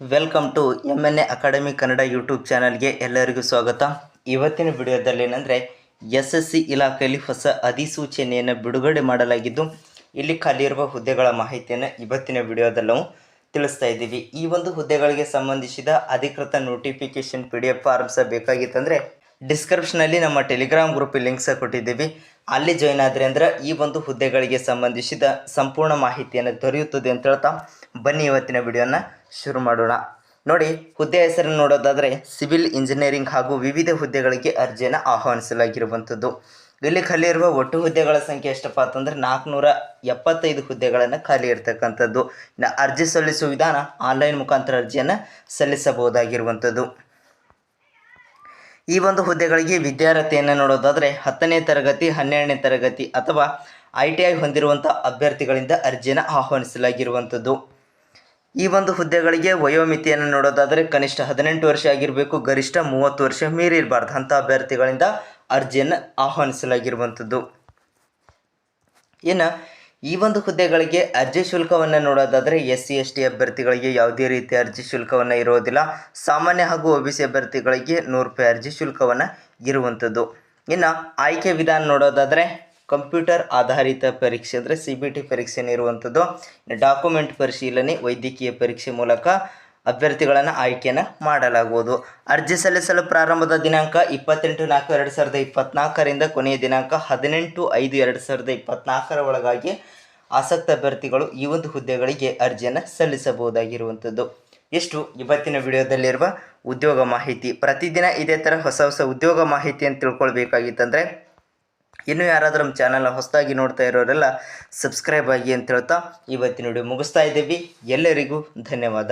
Welcome to MNA academy Kannada YouTube ಚಾನಲ್ಗೆ ಎಲ್ಲರಿಗೂ ಸ್ವಾಗತ. ಇವತ್ತಿನ ವಿಡಿಯೋದಲ್ಲಿ ಏನಂದರೆ SSC ಇಲಾಖೆಯಲ್ಲಿ ಹೊಸ ಅಧಿಸೂಚನೆಯನ್ನು ಬಿಡುಗಡೆ ಮಾಡಲಾಗಿದ್ದು, ಇಲ್ಲಿ ಖಾಲಿ ಇರುವ ಹುದ್ದೆಗಳ ಮಾಹಿತಿಯನ್ನು ಇವತ್ತಿನ ವಿಡಿಯೋದಲ್ಲಿ ನಾವು ತಿಳಿಸ್ತಾ ಇದ್ದೀವಿ. ಈ ಒಂದು ಹುದ್ದೆಗಳಿಗೆ ಸಂಬಂಧಿಸಿದ ಅಧಿಕೃತ ನೋಟಿಫಿಕೇಶನ್ PDF ಫಾರ್ಮ್ಸ್ ಬೇಕಾಗಿತ್ತಂದರೆ ಡಿಸ್ಕ್ರಿಪ್ಷನಲ್ಲಿ ನಮ್ಮ ಟೆಲಿಗ್ರಾಮ್ ಗ್ರೂಪ್ ಲಿಂಕ್ಸ್ ಕೊಟ್ಟಿದ್ದೀವಿ. ಅಲ್ಲಿ ಜಾಯ್ನ್ ಆದರೆ ಅಂದ್ರೆ ಈ ಒಂದು ಹುದ್ದೆಗಳಿಗೆ ಸಂಬಂಧಿಸಿದ ಸಂಪೂರ್ಣ ಮಾಹಿತಿಯನ್ನು ದೊರೆಯುತ್ತದೆ ಅಂತ ಹೇಳ್ತಾ ಬನ್ನಿ ಇವತ್ತಿನ ವಿಡಿಯೋನ ಶುರು ಮಾಡೋಣ. ನೋಡಿ, ಹುದ್ದೆ ಹೆಸರನ್ನು ನೋಡೋದಾದರೆ ಸಿವಿಲ್ ಇಂಜಿನಿಯರಿಂಗ್ ಹಾಗೂ ವಿವಿಧ ಹುದ್ದೆಗಳಿಗೆ ಅರ್ಜಿಯನ್ನು ಆಹ್ವಾನಿಸಲಾಗಿರುವಂಥದ್ದು. ಇಲ್ಲಿ ಖಾಲಿ ಇರುವ ಒಟ್ಟು ಹುದ್ದೆಗಳ ಸಂಖ್ಯೆ ಎಷ್ಟಪ್ಪ ಅಂತಂದರೆ 475 ಹುದ್ದೆಗಳನ್ನು ಖಾಲಿ ಇರ್ತಕ್ಕಂಥದ್ದು. ಇನ್ನು ಅರ್ಜಿ ಸಲ್ಲಿಸುವ ವಿಧಾನ ಆನ್ಲೈನ್ ಮುಖಾಂತರ ಅರ್ಜಿಯನ್ನು ಸಲ್ಲಿಸಬಹುದಾಗಿರುವಂಥದ್ದು. ಈ ಒಂದು ಹುದ್ದೆಗಳಿಗೆ ವಿದ್ಯಾರ್ಹತೆಯನ್ನು ನೋಡೋದಾದರೆ 10ನೇ ತರಗತಿ 12ನೇ ತರಗತಿ ಅಥವಾ ITI ಹೊಂದಿರುವಂಥ ಅಭ್ಯರ್ಥಿಗಳಿಂದ ಅರ್ಜಿಯನ್ನು ಆಹ್ವಾನಿಸಲಾಗಿರುವಂಥದ್ದು. ಈ ಒಂದು ಹುದ್ದೆಗಳಿಗೆ ವಯೋಮಿತಿಯನ್ನು ನೋಡೋದಾದರೆ ಕನಿಷ್ಠ 18 ವರ್ಷ ಆಗಿರಬೇಕು, ಗರಿಷ್ಠ 30 ವರ್ಷ ಮೀರಿರಬಾರ್ದು ಅಂಥ ಅಭ್ಯರ್ಥಿಗಳಿಂದ ಅರ್ಜಿಯನ್ನು ಆಹ್ವಾನಿಸಲಾಗಿರುವಂಥದ್ದು. ಇನ್ನು ಈ ಒಂದು ಹುದ್ದೆಗಳಿಗೆ ಅರ್ಜಿ ಶುಲ್ಕವನ್ನು ನೋಡೋದಾದರೆ SC ST ಅಭ್ಯರ್ಥಿಗಳಿಗೆ ಯಾವುದೇ ರೀತಿಯ ಅರ್ಜಿ ಶುಲ್ಕವನ್ನು ಇರೋದಿಲ್ಲ. ಸಾಮಾನ್ಯ ಹಾಗೂ OBC ಅಭ್ಯರ್ಥಿಗಳಿಗೆ 100 ರೂಪಾಯಿ ಅರ್ಜಿ ಶುಲ್ಕವನ್ನು ಇರುವಂಥದ್ದು. ಇನ್ನು ಆಯ್ಕೆ ವಿಧಾನ ನೋಡೋದಾದರೆ ಕಂಪ್ಯೂಟರ್ ಆಧಾರಿತ ಪರೀಕ್ಷೆ ಅಂದರೆ CBT ಪರೀಕ್ಷೆನೇ ಇರುವಂಥದ್ದು. ಡಾಕ್ಯುಮೆಂಟ್ ಪರಿಶೀಲನೆ, ವೈದ್ಯಕೀಯ ಪರೀಕ್ಷೆ ಮೂಲಕ ಅಭ್ಯರ್ಥಿಗಳನ್ನು ಆಯ್ಕೆಯನ್ನು ಮಾಡಲಾಗುವುದು. ಅರ್ಜಿ ಸಲ್ಲಿಸಲು ಪ್ರಾರಂಭದ ದಿನಾಂಕ 28/4/2024 ಕೊನೆಯ ದಿನಾಂಕ 18/5/2024 ಒಳಗಾಗಿ ಆಸಕ್ತ ಅಭ್ಯರ್ಥಿಗಳು ಈ ಒಂದು ಹುದ್ದೆಗಳಿಗೆ ಅರ್ಜಿಯನ್ನು ಸಲ್ಲಿಸಬಹುದಾಗಿರುವಂಥದ್ದು. ಎಷ್ಟು ಇವತ್ತಿನ ವಿಡಿಯೋದಲ್ಲಿರುವ ಉದ್ಯೋಗ ಮಾಹಿತಿ. ಪ್ರತಿದಿನ ಇದೇ ಥರ ಹೊಸ ಹೊಸ ಉದ್ಯೋಗ ಮಾಹಿತಿಯನ್ನು ತಿಳ್ಕೊಳ್ಬೇಕಾಗಿತ್ತಂದರೆ ಇನ್ನೂ ಯಾರಾದರೂ ನಮ್ಮ ಚಾನಲ್ನ ಹೊಸದಾಗಿ ನೋಡ್ತಾ ಇರೋರೆಲ್ಲ ಸಬ್ಸ್ಕ್ರೈಬ್ ಆಗಿ ಅಂತ ಹೇಳ್ತಾ ಇವತ್ತಿನ ವಿಡಿಯೋ ಮುಗಿಸ್ತಾ ಇದ್ದೀವಿ. ಎಲ್ಲರಿಗೂ ಧನ್ಯವಾದ.